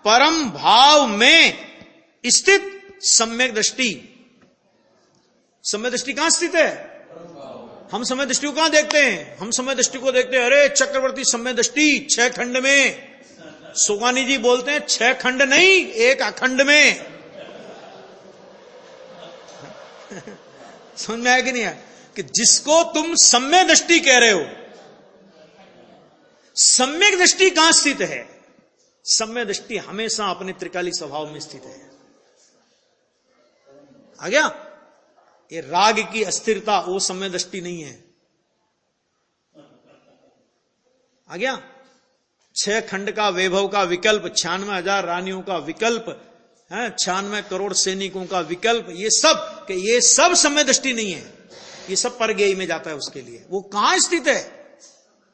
परम भाव में स्थित सम्यक दृष्टि। सम्यक दृष्टि कहां स्थित है? हम सम्यक दृष्टि को कहां देखते हैं? हम सम्यक दृष्टि को देखते हैं, अरे चक्रवर्ती सम्यक दृष्टि 6 खंड में। सुकानी जी बोलते हैं 6 खंड नहीं, 1 अखंड में। समझ में आया कि नहीं आया? कि जिसको तुम सम्यक दृष्टि कह रहे हो, सम्यक दृष्टि कहां स्थित है? सम्यक दृष्टि हमेशा अपने त्रिकाली स्वभाव में स्थित है। आ गया? ये राग की अस्थिरता वो सम्यक दृष्टि नहीं है। आ गया? 6 खंड का वैभव का विकल्प, 96,000 रानियों का विकल्प, 96 करोड़ सैनिकों का विकल्प, ये सब सम्यक दृष्टि नहीं है, ये सब परगेय में जाता है उसके लिए। वो कहां स्थित है?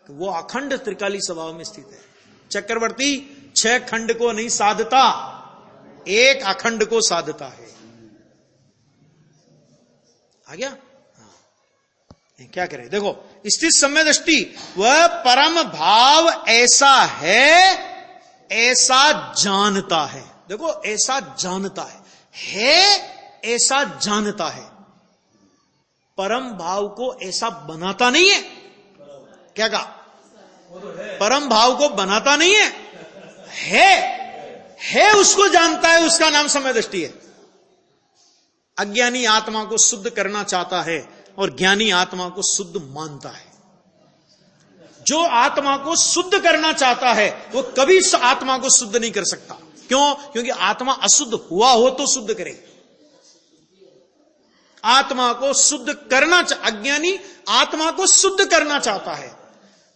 वो अखंड त्रिकाली स्वभाव में स्थित है। चक्रवर्ती 6 खंड को नहीं साधता, 1 अखंड को साधता है। आ गया? क्या करें? देखो स्थित सम्यक दृष्टि, वह परम भाव ऐसा है, ऐसा जानता है। देखो ऐसा जानता है ऐसा जानता है। परम भाव को ऐसा बनाता नहीं है। क्या कहा? परम भाव को बनाता नहीं है उसको जानता है, उसका नाम सम्यक दृष्टि है। अज्ञानी आत्मा को शुद्ध करना चाहता है और ज्ञानी आत्मा को शुद्ध मानता है। जो आत्मा को शुद्ध करना चाहता है वो कभी आत्मा को शुद्ध नहीं कर सकता। क्यों? क्योंकि आत्मा अशुद्ध हुआ हो तो शुद्ध करे। आत्मा को शुद्ध करना, अज्ञानी आत्मा को शुद्ध करना चाहता है,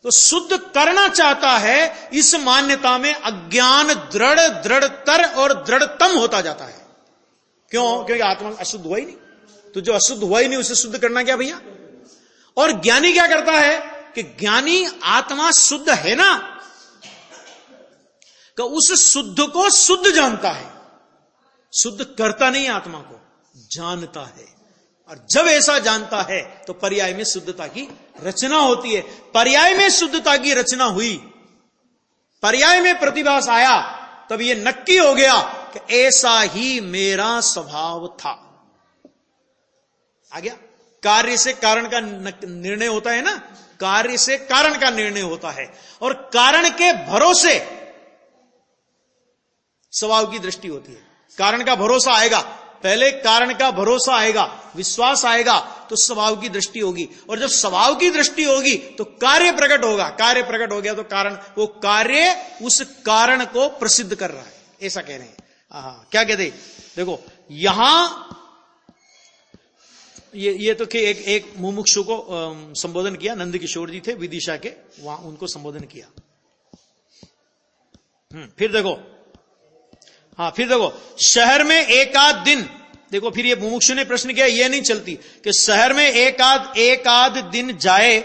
तो शुद्ध करना चाहता है, इस मान्यता में अज्ञान दृढ़तर और दृढ़तम होता जाता है। क्यों? क्योंकि आत्मा अशुद्ध हुआ ही नहीं, तो जो अशुद्ध हुआ ही नहीं उसे शुद्ध करना क्या भैया? और ज्ञानी क्या करता है कि ज्ञानी आत्मा शुद्ध है ना, कि उस शुद्ध को शुद्ध जानता है, शुद्ध करता नहीं आत्मा को, जानता है। और जब ऐसा जानता है तो पर्याय में शुद्धता की रचना होती है। पर्याय में शुद्धता की रचना हुई पर्याय में प्रतिभास आया, तब ये नक्की हो गया कि ऐसा ही मेरा स्वभाव था। आ गया? कार्य से कारण का निर्णय होता है ना, कार्य से कारण का निर्णय होता है, और कारण के भरोसे स्वभाव की दृष्टि होती है। कारण का भरोसा आएगा, पहले कारण का भरोसा आएगा, विश्वास आएगा, तो स्वभाव की दृष्टि होगी, और जब स्वभाव की दृष्टि होगी तो कार्य प्रकट होगा। कार्य प्रकट हो गया तो कारण, वो कार्य उस कारण को प्रसिद्ध कर रहा है, ऐसा कह रहे हैं। क्या कहते, देखो यहां ये तो कि एक मुमुक्षु को संबोधन किया, नंद किशोर जी थे विदिशा के, वहां उनको संबोधन किया। फिर देखो, फिर देखो, शहर में एक आध दिन, देखो फिर ये मुमुक्षु ने प्रश्न किया, ये नहीं चलती कि शहर में एक आध दिन जाए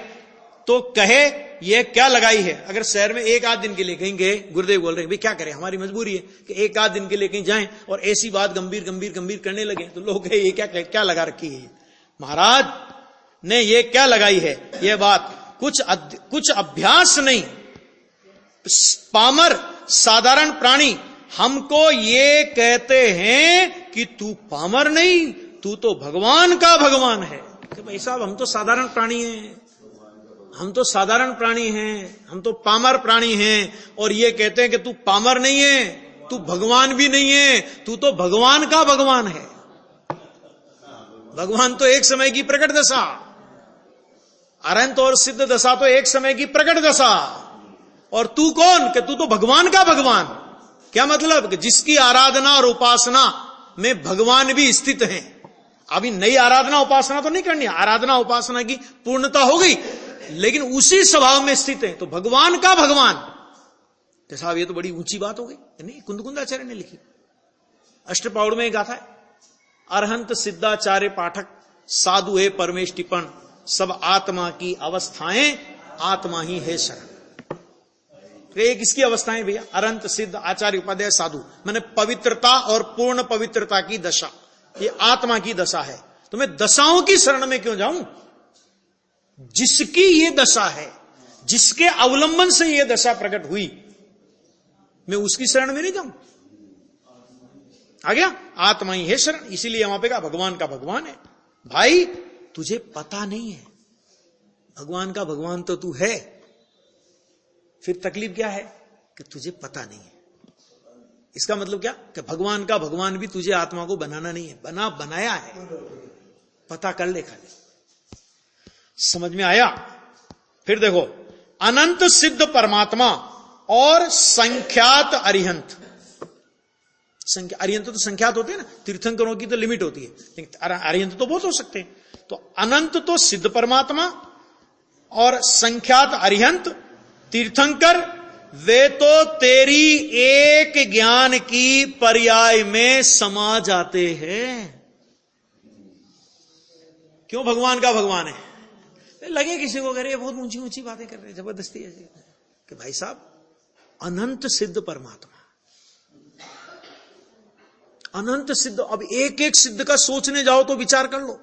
तो कहे ये क्या लगाई है। अगर शहर में एक आध दिन के लिए कहीं गए, गुरुदेव बोल रहे हैं भाई क्या करें, हमारी मजबूरी है कि एक आध दिन के लिए कहीं जाएं और ऐसी बात गंभीर गंभीर गंभीर करने लगे, तो लोग कहे ये क्या लगा रखी है, महाराज ने ये क्या लगाई है, ये बात कुछ अभ्यास नहीं, पामर साधारण प्राणी हमको ये कहते हैं कि तू पामर नहीं, तू तो भगवान का भगवान है। कि भाई साहब हम तो साधारण प्राणी हैं, हम तो साधारण प्राणी हैं, हम तो पामर प्राणी हैं, और ये कहते हैं कि तू पामर नहीं है, तू भगवान भी नहीं है, तू तो भगवान का भगवान है। भगवान तो एक समय की प्रकट दशा, अनंत और सिद्ध दशा तो एक समय की प्रकट दशा, और तू कौन, कि तू तो भगवान का भगवान। क्या मतलब, कि जिसकी आराधना और उपासना में भगवान भी स्थित हैं। अभी नई आराधना उपासना तो नहीं करनी, आराधना उपासना की पूर्णता हो गई, लेकिन उसी स्वभाव में स्थित है, तो भगवान का भगवान। तो साहब ये तो बड़ी ऊंची बात हो गई, नहीं कुंदकुंदाचार्य ने लिखी, अष्टपाउड़ में गाथा है, अरहंत सिद्धाचार्य पाठक साधु है परमेश टिपण, सब आत्मा की अवस्थाएं आत्मा ही है शरण। एक इसकी अवस्थाएं भैया, अरंत सिद्ध आचार्य उपाध्याय साधु, मैंने पवित्रता और पूर्ण पवित्रता की दशा, ये आत्मा की दशा है। तो मैं दशाओं की शरण में क्यों जाऊं, जिसकी ये दशा है, जिसके अवलंबन से ये दशा प्रकट हुई, मैं उसकी शरण में नहीं जाऊं। आ गया, आत्मा ही है शरण, इसीलिए वहां पे कहा भगवान का भगवान है। भाई तुझे पता नहीं है भगवान का भगवान तो तू है, फिर तकलीफ क्या है कि तुझे पता नहीं है। इसका मतलब क्या, कि भगवान का भगवान भी तुझे आत्मा को बनाना नहीं है, बनाया है, पता कर ले खाली। समझ में आया? फिर देखो, अनंत सिद्ध परमात्मा और संख्यात अरिहंत। अरिहंत तो संख्यात होते हैं ना, तीर्थंकरों की तो लिमिट होती है, लेकिन अरिहंत तो बहुत हो सकते हैं। तो अनंत तो सिद्ध परमात्मा और संख्यात अरिहंत तीर्थंकर, वे तो तेरी एक ज्ञान की पर्याय में समा जाते हैं। क्यों भगवान का भगवान है? लगे किसी को करे बहुत ऊंची ऊंची बातें कर रहे जबरदस्ती ऐसी, कि भाई साहब अनंत सिद्ध परमात्मा, अनंत सिद्ध। अब एक एक सिद्ध का सोचने जाओ तो विचार कर लो,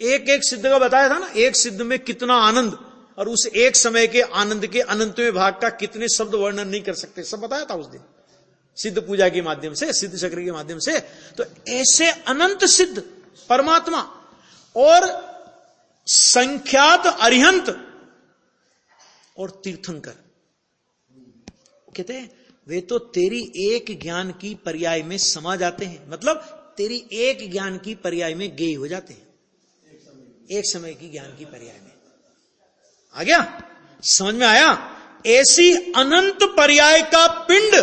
एक एक सिद्ध का बताया था ना, एक सिद्ध में कितना आनंद, और उस एक समय के आनंद के अनंतवें भाग का कितने शब्द वर्णन नहीं कर सकते, सब बताया था उस दिन सिद्ध पूजा के माध्यम से, सिद्ध चक्र के माध्यम से। तो ऐसे अनंत सिद्ध परमात्मा और संख्यात अरिहंत और तीर्थंकर, कहते हैं वे तो तेरी एक ज्ञान की पर्याय में समा जाते हैं, मतलब तेरी एक ज्ञान की पर्याय में गेय हो जाते हैं, एक समय की ज्ञान की पर्याय में। आ गया, समझ में आया? ऐसी अनंत पर्याय का पिंड,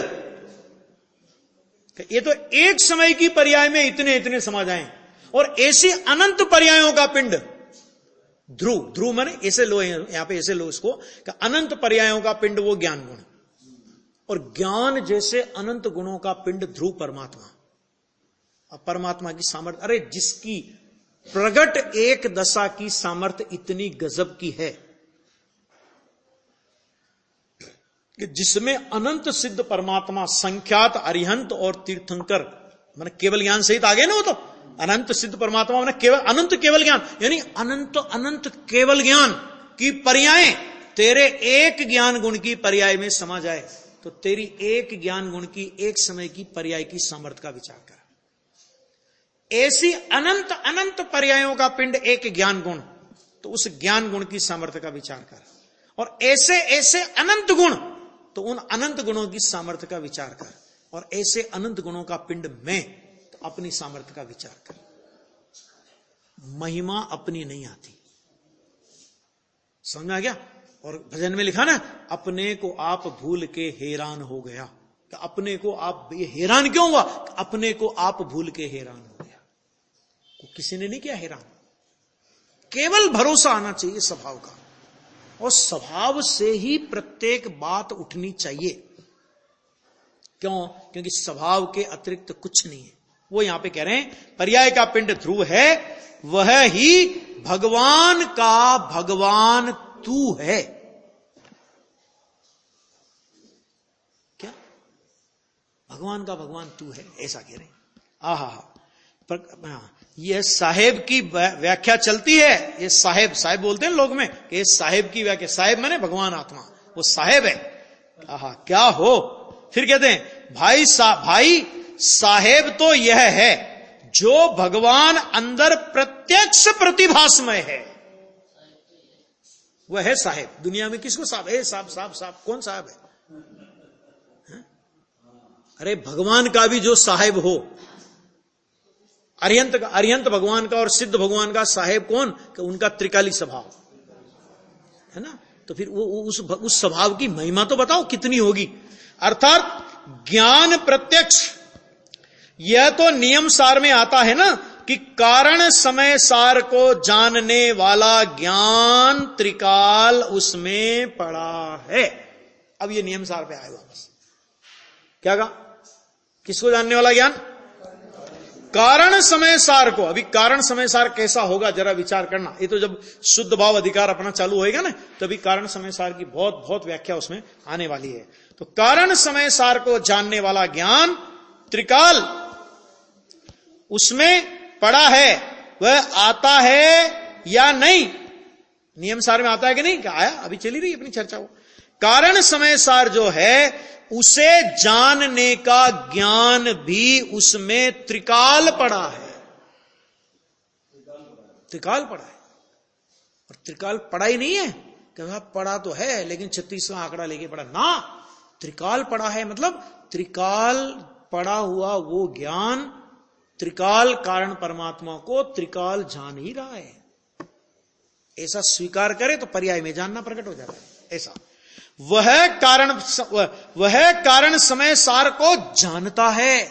ये तो एक समय की पर्याय में इतने इतने समा जाएं, और ऐसी अनंत पर्यायों का पिंड, ध्रुव, ध्रुव माने ऐसे लो, यहां पे ऐसे लो इसको, कि अनंत पर्यायों का पिंड वो ज्ञान गुण, और ज्ञान जैसे अनंत गुणों का पिंड ध्रुव परमात्मा। अब परमात्मा की सामर्थ्य, अरे जिसकी प्रगट एक दशा की सामर्थ्य इतनी गजब की है कि जिसमें अनंत सिद्ध परमात्मा, संख्यात अरिहंत और तीर्थंकर, माने केवल ज्ञान सहित आ गए ना, वो तो अनंत सिद्ध परमात्मा माने केवल अनंत केवल ज्ञान, यानी अनंत अनंत केवल ज्ञान की पर्याय तेरे एक ज्ञान गुण की पर्याय में समा जाए, तो तेरी एक ज्ञान गुण की एक समय की पर्याय की सामर्थ्य का विचार कर। ऐसी अनंत अनंत पर्यायों का पिंड एक ज्ञान गुण, तो उस ज्ञान गुण की सामर्थ्य का विचार कर। और ऐसे ऐसे अनंत गुण, तो उन अनंत गुणों की सामर्थ्य का विचार कर। और ऐसे अनंत गुणों का पिंड में, तो अपनी सामर्थ्य का विचार कर। महिमा अपनी नहीं आती, समझ में आ गया? और भजन में लिखा ना, अपने को आप भूल के हैरान हो गया। तो अपने को आप ये हैरान क्यों हुआ? अपने को आप भूल के हैरान हो गया। को किसी ने नहीं किया हैरान, केवल भरोसा आना चाहिए स्वभाव का, और स्वभाव से ही प्रत्येक बात उठनी चाहिए। क्यों? क्योंकि स्वभाव के अतिरिक्त कुछ नहीं है। वो यहां पे कह रहे हैं पर्याय का पिंड ध्रुव है, वह ही भगवान का भगवान तू है। क्या? भगवान का भगवान तू है, ऐसा कह रहे हैं। यह साहेब की व्याख्या चलती है। ये साहेब साहेब बोलते हैं लोग में कि साहेब की व्याख्या, साहेब माने भगवान आत्मा, वो साहेब है। क्या हो? फिर कहते हैं भाई साहेब तो यह है जो भगवान अंदर प्रत्यक्ष प्रतिभासमय है, वह है साहेब। दुनिया में किसको साहब? साहब कौन साहब है? अरे भगवान का भी जो साहेब हो, अरिहंत भगवान का और सिद्ध भगवान का साहेब कौन? कि उनका त्रिकाली स्वभाव है ना। तो फिर वो उस स्वभाव की महिमा तो बताओ कितनी होगी। अर्थात ज्ञान प्रत्यक्ष, यह तो नियम सार में आता है ना कि कारण समय सार को जानने वाला ज्ञान त्रिकाल उसमें पड़ा है। अब ये नियम सार पे आएगा बस। क्या कहा? किसको जानने वाला ज्ञान? कारण समय सार को। अभी कारण समय सार कैसा होगा जरा विचार करना। ये तो जब शुद्ध भाव अधिकार अपना चालू होएगा ना, तभी कारण समय सार की बहुत बहुत व्याख्या उसमें आने वाली है। तो कारण समय सार को जानने वाला ज्ञान त्रिकाल उसमें पड़ा है, वह आता है या नहीं? नियम सार में आता है कि नहीं? क्या आया? अभी चली रही अपनी चर्चा। वो कारण समय सार जो है उसे जानने का ज्ञान भी उसमें त्रिकाल पड़ा है। त्रिकाल पड़ा है। और त्रिकाल पड़ा ही नहीं है कि पड़ा तो है लेकिन 36वां आंकड़ा लेके पड़ा ना। त्रिकाल पड़ा है मतलब त्रिकाल पड़ा हुआ वो ज्ञान त्रिकाल कारण परमात्मा को त्रिकाल जान ही रहा है। ऐसा स्वीकार करे तो पर्याय में जानना प्रकट हो जाता है। ऐसा वह कारण समय सार को जानता है।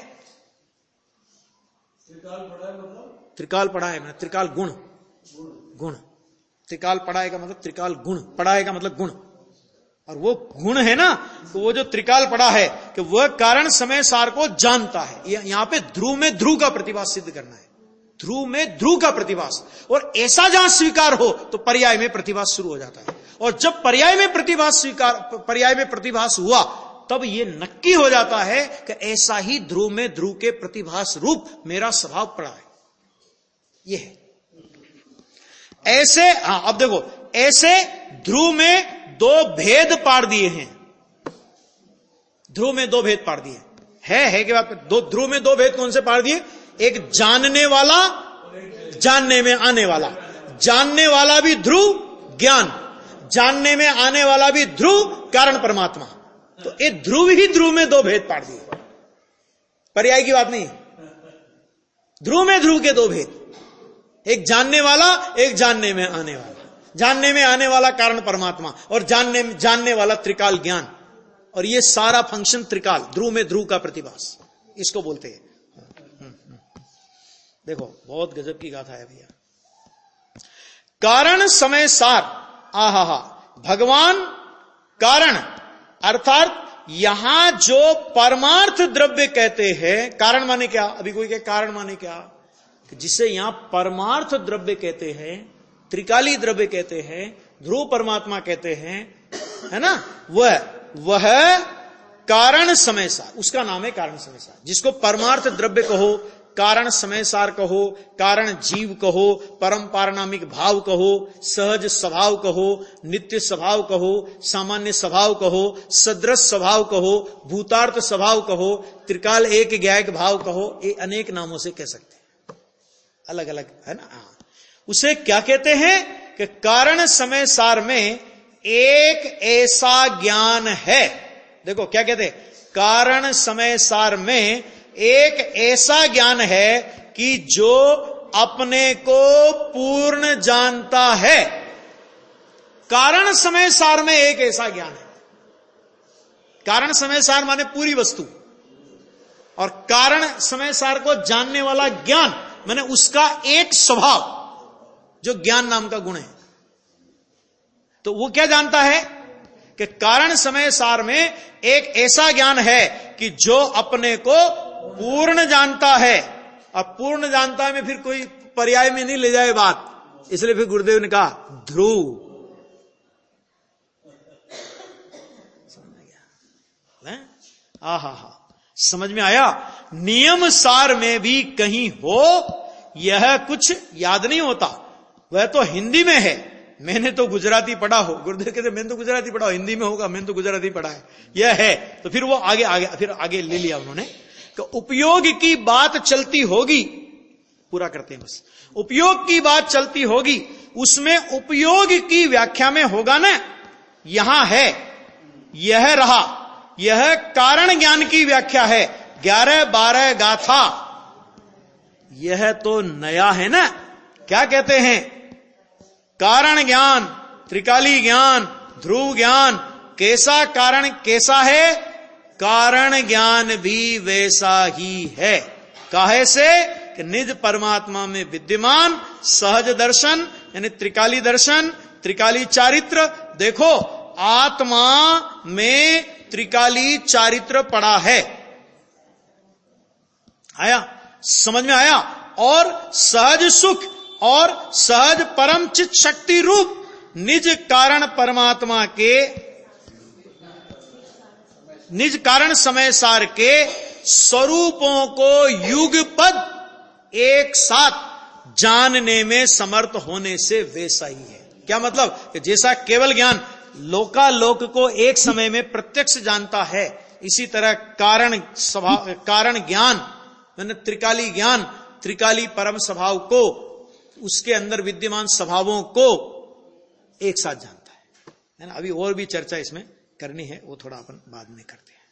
त्रिकाल पढ़ा है मतलब त्रिकाल गुण, त्रिकाल पढ़ाए का मतलब त्रिकाल गुण, पढ़ाए का मतलब गुण। और वो गुण है ना, तो वो जो त्रिकाल पढ़ा है कि वह कारण समय सार को जानता है। यहां पे ध्रुव में ध्रुव का प्रतिभास सिद्ध करना है। ध्रुव में ध्रुव का प्रतिभास, और ऐसा जहां स्वीकार हो तो पर्याय में प्रतिभास शुरू हो जाता है। और जब पर्याय में प्रतिभास हुआ तब ये नक्की हो जाता है कि ऐसा ही ध्रुव में ध्रुव के प्रतिभास रूप मेरा स्वभाव पड़ा है। ये है ऐसे। अब देखो, ऐसे ध्रुव में दो भेद पाड़ दिए हैं। ध्रुव में दो भेद पाड़ दिए है कि बात? दो ध्रुव में दो भेद कौन से पाड़ दिए? एक जानने वाला, जानने में आने वाला। जानने वाला भी ध्रुव ज्ञान, जानने में आने वाला भी ध्रुव कारण परमात्मा। तो ये ध्रुव ही ध्रुव में दो भेद पाड़ दिए। पर्याय की बात नहीं, ध्रुव में ध्रुव के दो भेद, एक जानने वाला, एक जानने में आने वाला। जानने में आने वाला कारण परमात्मा और जानने वाला त्रिकाल ज्ञान। और ये सारा फंक्शन त्रिकाल, ध्रुव में ध्रुव का प्रतिभास, इसको बोलते हैं। देखो बहुत गजब की गाथा है भैया। कारण समय सार, भगवान कारण, अर्थात यहां जो परमार्थ द्रव्य कहते हैं, कारण माने क्या? अभी कोई कहे कारण माने क्या? जिसे यहां परमार्थ द्रव्य कहते हैं, त्रिकाली द्रव्य कहते हैं, ध्रुव परमात्मा कहते हैं, है ना, वह कारण समय सार, उसका नाम है कारण समय सार। जिसको परमार्थ द्रव्य कहो, कारण समय सार कहो, कारण जीव कहो, परम पारनामिक भाव कहो, सहज स्वभाव कहो, नित्य स्वभाव कहो, सामान्य स्वभाव कहो, सदृश स्वभाव कहो, भूतार्थ स्वभाव कहो, त्रिकाल एक ज्ञायक भाव कहो, ये अनेक नामों से कह सकते हैं, अलग अलग है ना। उसे क्या कहते हैं कि कारण समय सार में एक ऐसा ज्ञान है, देखो क्या कहते हैं, कारण समय सार में एक ऐसा ज्ञान है कि जो अपने को पूर्ण जानता है। कारण समय सार में एक ऐसा ज्ञान है, कारण समय सार माने पूरी वस्तु, और कारण समय सार को जानने वाला ज्ञान माने उसका एक स्वभाव जो ज्ञान नाम का गुण है। तो वो क्या जानता है कि कारण समय सार में एक ऐसा ज्ञान है कि जो अपने को पूर्ण जानता है। अब पूर्ण जानता है में फिर कोई पर्याय में नहीं ले जाए बात, इसलिए फिर गुरुदेव ने कहा ध्रुव। समझ गया? आहा, समझ में आया। नियम सार में भी कहीं हो यह कुछ याद नहीं होता, वह तो हिंदी में है, मैंने तो गुजराती पढ़ा हो। गुरुदेव कहते मैंने तो गुजराती पढ़ा हो, हिंदी में होगा, मैंने तो गुजराती पढ़ा है, यह है। तो फिर वो आगे ले लिया उन्होंने कि उपयोग की बात चलती होगी, पूरा करते हैं बस, उपयोग की बात चलती होगी, उसमें उपयोग की व्याख्या में होगा ना, यहां है, यह रहा, यह कारण ज्ञान की व्याख्या है, 11-12 गाथा, यह तो नया है ना। क्या कहते हैं, कारण ज्ञान, त्रिकाली ज्ञान, ध्रुव ज्ञान, कैसा कारण कैसा है, कारण ज्ञान भी वैसा ही है। काहे से कि निज परमात्मा में विद्यमान सहज दर्शन यानी त्रिकाली दर्शन, त्रिकाली चारित्र। देखो आत्मा में त्रिकाली चारित्र पड़ा है, आया समझ में आया। और सहज सुख और सहज परम चित शक्ति रूप निज कारण परमात्मा के, निज कारण समय सार के स्वरूपों को युगपद एक साथ जानने में समर्थ होने से वैसा ही है। क्या मतलब कि जैसा केवल ज्ञान लोकालोक को एक समय में प्रत्यक्ष जानता है, इसी तरह कारण ज्ञान मैंने त्रिकाली ज्ञान, त्रिकाली परम स्वभाव को, उसके अंदर विद्यमान स्वभावों को एक साथ जानता है ना। अभी और भी चर्चा इसमें करनी है, वो थोड़ा अपन बाद में करते हैं।